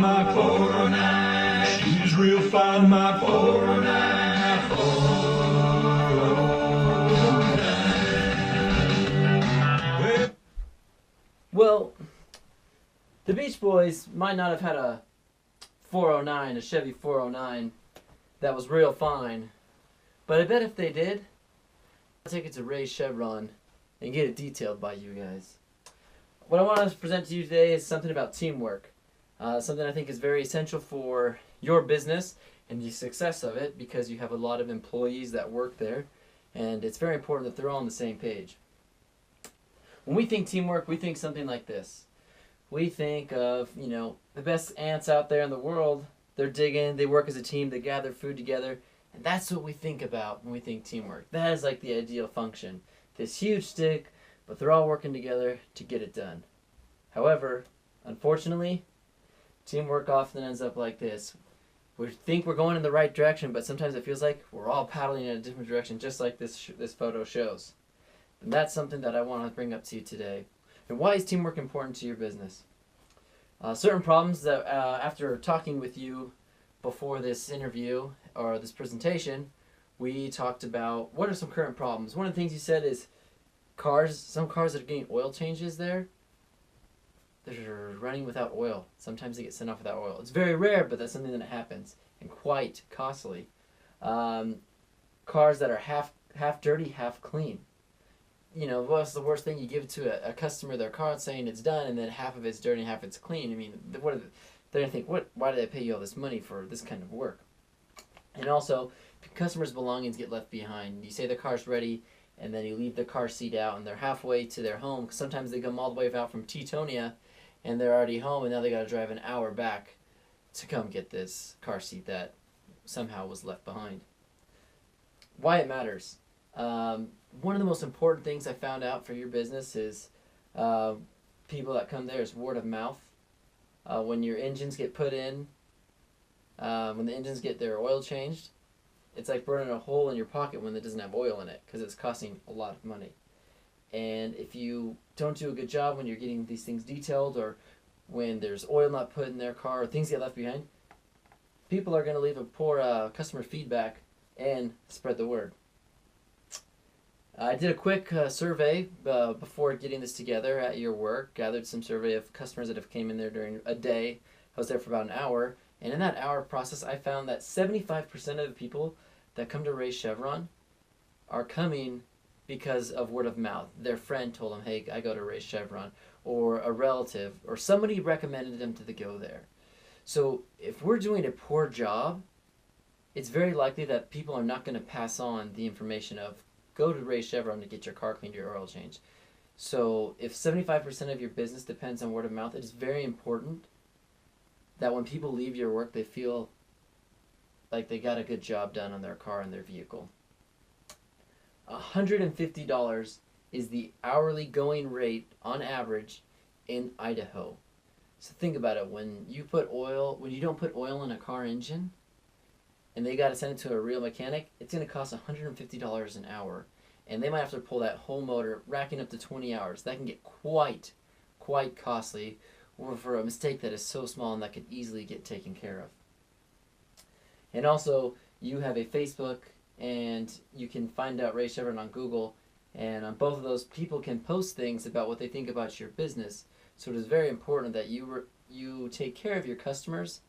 my 409. She's real fine, my 409. 409. Well, the Beach Boys might not have had a 409, a Chevy 409, that was real fine. But I bet if they did, I'll take it to Ray's Chevron and get it detailed by you guys. What I want to present to you today is something about teamwork. Something I think is very essential for your business and the success of it, because you have a lot of employees that work there, and it's very important that they're all on the same page. When we think teamwork, we think something like this. We think of, the best ants out there in the world. They're digging, they work as a team, they gather food together, and that's what we think about when we think teamwork. That is like the ideal function. This huge stick, but they're all working together to get it done. However, unfortunately, teamwork often ends up like this. We think we're going in the right direction, but sometimes it feels like we're all paddling in a different direction, just like this photo shows. And that's something that I want to bring up to you today. And why is teamwork important to your business? Certain problems that after talking with you before this interview or this presentation, we talked about what are some current problems. One of the things you said is some cars that are getting oil changes there, they're running without oil. Sometimes they get sent off without oil. It's very rare, but that's something that happens, and quite costly. Cars that are half dirty, half clean. What's the worst thing? You give it to a customer their car saying it's done, and then half of it's dirty and half it's clean. I mean, they're going to think, why did I pay you all this money for this kind of work? And also, customers' belongings get left behind. You say the car's ready, and then you leave the car seat out, and they're halfway to their home. Sometimes they come all the way out from Teutonia, and they're already home, and now they got to drive an hour back to come get this car seat that somehow was left behind. Why it matters. One of the most important things I found out for your business is people that come there is word of mouth. When your engines get put in, when the engines get their oil changed, it's like burning a hole in your pocket when it doesn't have oil in it, because it's costing a lot of money. And if you don't do a good job when you're getting these things detailed, or when there's oil not put in their car, or things get left behind, people are going to leave a poor customer feedback and spread the word. I did a quick survey before getting this together at your work, gathered some survey of customers that have came in there during a day. I was there for about an hour, and in that hour process, I found that 75% of the people that come to Ray's Chevron are coming because of word of mouth. Their friend told them, hey, I go to Ray's Chevron, or a relative, or somebody recommended them to go there. So if we're doing a poor job, it's very likely that people are not going to pass on the information of go to Ray's Chevron to get your car cleaned or your oil changed. So if 75% of your business depends on word of mouth, it is very important that when people leave your work, they feel like they got a good job done on their car and their vehicle. $150 is the hourly going rate on average in Idaho. So think about it. When you don't put oil in a car engine, and they got to send it to a real mechanic, it's going to cost $150 an hour. And they might have to pull that whole motor, racking up to 20 hours. That can get quite costly, or for a mistake that is so small and that could easily get taken care of. And also, you have a Facebook, and you can find out Ray Chevron on Google, and on both of those, people can post things about what they think about your business. So it is very important that you take care of your customers,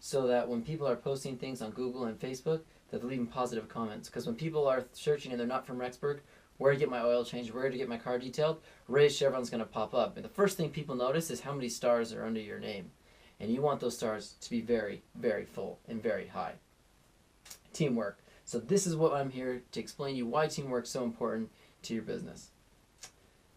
so that when people are posting things on Google and Facebook, that they're leaving positive comments. Because when people are searching and they're not from Rexburg, where to get my oil changed, where to get my car detailed, Ray's Chevron's going to pop up. And the first thing people notice is how many stars are under your name. And you want those stars to be very, very full and very high. Teamwork. So this is what I'm here to explain to you why teamwork is so important to your business.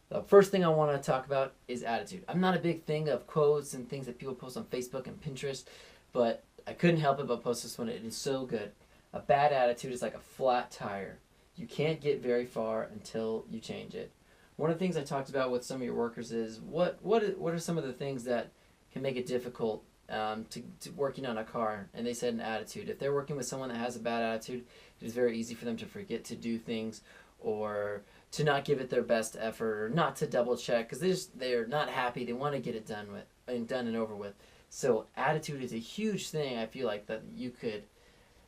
The first thing I want to talk about is attitude. I'm not a big thing of quotes and things that people post on Facebook and Pinterest, but I couldn't help it but post this one. It is so good. A bad attitude is like a flat tire. You can't get very far until you change it. One of the things I talked about with some of your workers is what are some of the things that can make it difficult to working on a car? And they said an attitude. If they're working with someone that has a bad attitude, it is very easy for them to forget to do things, or to not give it their best effort, or not to double check because they're not happy. They want to get it done and over with. So attitude is a huge thing. I feel like that you could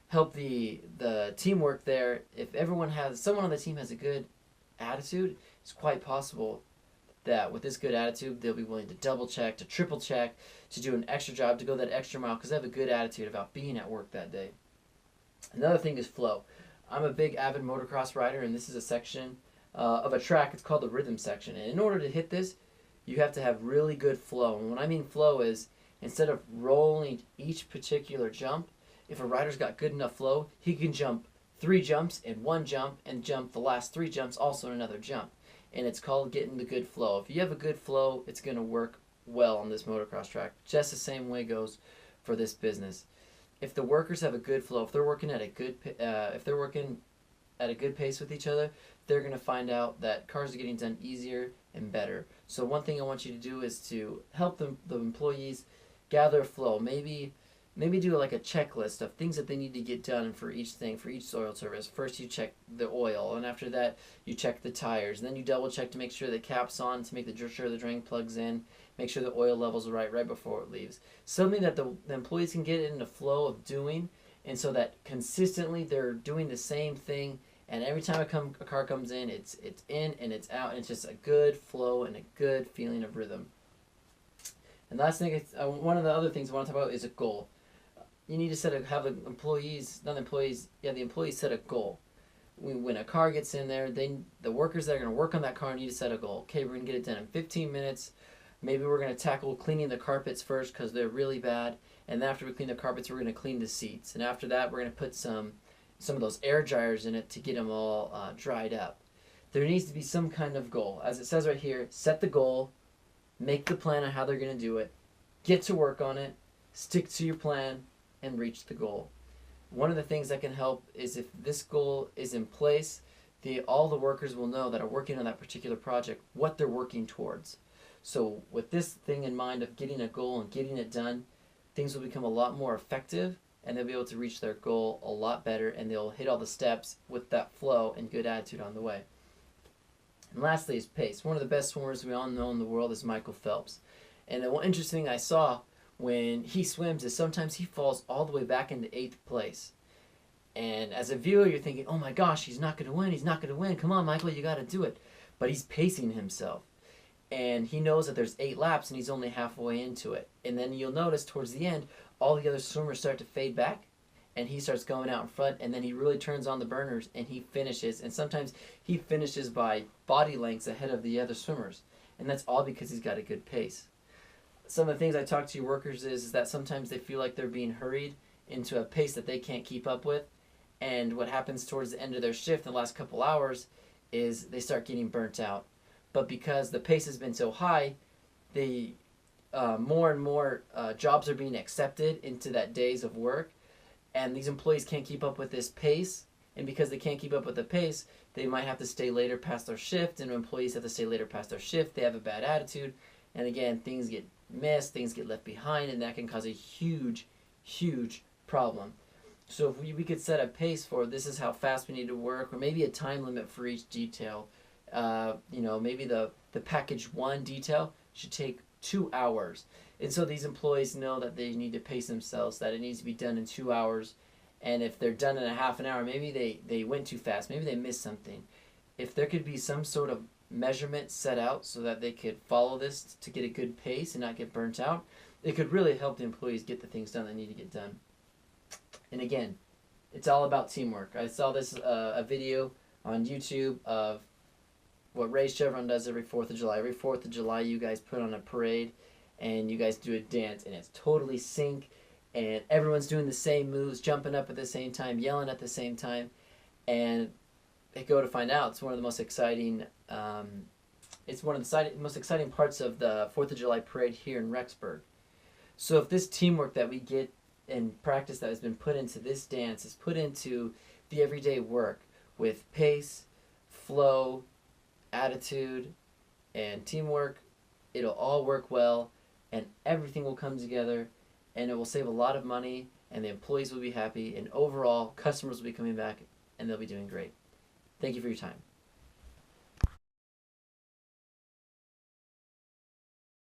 help the teamwork there. If someone on the team has a good attitude, it's quite possible that with this good attitude, they'll be willing to double check, to triple check, to do an extra job, to go that extra mile because they have a good attitude about being at work that day. Another thing is flow. I'm a big avid motocross rider, and this is a section of a track. It's called the rhythm section. And in order to hit this, you have to have really good flow. And what I mean flow is instead of rolling each particular jump, if a rider's got good enough flow, he can jump 3 jumps in one jump and jump the last 3 jumps also in another jump. And it's called getting the good flow. If you have a good flow, it's going to work well on this motocross track. Just the same way goes for this business. If the workers have a good flow, if they're working at a good pace with each other, they're going to find out that cars are getting done easier and better. So one thing I want you to do is to help the employees gather flow. Maybe do like a checklist of things that they need to get done for each thing, for each oil service. First you check the oil, and after that you check the tires, and then you double check to make sure the cap's on, to make sure the drain plugs in, make sure the oil level's right before it leaves. Something that the employees can get in the flow of doing, and so that consistently they're doing the same thing, and every time a car comes in, it's in and it's out, and it's just a good flow and a good feeling of rhythm. And last thing, one of the other things I want to talk about is a goal. You need to the employees set a goal. When a car gets in there, the workers that are going to work on that car need to set a goal. Okay, we're going to get it done in 15 minutes. Maybe we're going to tackle cleaning the carpets first because they're really bad. And then after we clean the carpets, we're going to clean the seats. And after that, we're going to put some of those air dryers in it to get them all dried up. There needs to be some kind of goal. As it says right here, set the goal, make the plan on how they're going to do it, get to work on it, stick to your plan, and reach the goal. One of the things that can help is if this goal is in place, all the workers will know that are working on that particular project what they're working towards. So with this thing in mind of getting a goal and getting it done, things will become a lot more effective, and they'll be able to reach their goal a lot better, and they'll hit all the steps with that flow and good attitude on the way. And lastly is pace. One of the best swimmers we all know in the world is Michael Phelps. And the one interesting thing I saw when he swims is sometimes he falls all the way back into 8th place. And as a viewer, you're thinking, oh my gosh, he's not going to win. Come on, Michael, you got to do it. But he's pacing himself. And he knows that there's 8 laps and he's only halfway into it. And then you'll notice towards the end, all the other swimmers start to fade back. And he starts going out in front, and then he really turns on the burners and he finishes. And sometimes he finishes by body lengths ahead of the other swimmers. And that's all because he's got a good pace. Some of the things I talk to your workers is that sometimes they feel like they're being hurried into a pace that they can't keep up with. And what happens towards the end of their shift in the last couple hours is they start getting burnt out. But because the pace has been so high, more and more jobs are being accepted into that days of work. And these employees can't keep up with this pace. And because they can't keep up with the pace, they might have to stay later past their shift. And when employees have to stay later past their shift, they have a bad attitude. And again, things get missed, things get left behind, and that can cause a huge, huge problem. So if we could set a pace for this is how fast we need to work, or maybe a time limit for each detail. Maybe the package 1 detail should take 2 hours. And so these employees know that they need to pace themselves, that it needs to be done in 2 hours. And if they're done in a half an hour, maybe they went too fast, maybe they missed something. If there could be some sort of measurement set out so that they could follow this to get a good pace and not get burnt out, it could really help the employees get the things done they need to get done. And again, it's all about teamwork. I saw this a video on YouTube of what Ray Chevron does every 4th of July. Every 4th of July, you guys put on a parade and you guys do a dance, and it's totally sync, and everyone's doing the same moves, jumping up at the same time, yelling at the same time, and they go to find out it's one of the most exciting most exciting parts of the 4th of July parade here in Rexburg. So if this teamwork that we get and practice that has been put into this dance is put into the everyday work with pace, flow, attitude, and teamwork, it'll all work well, and everything will come together, and it will save a lot of money, and the employees will be happy, and overall, customers will be coming back, and they'll be doing great. Thank you for your time.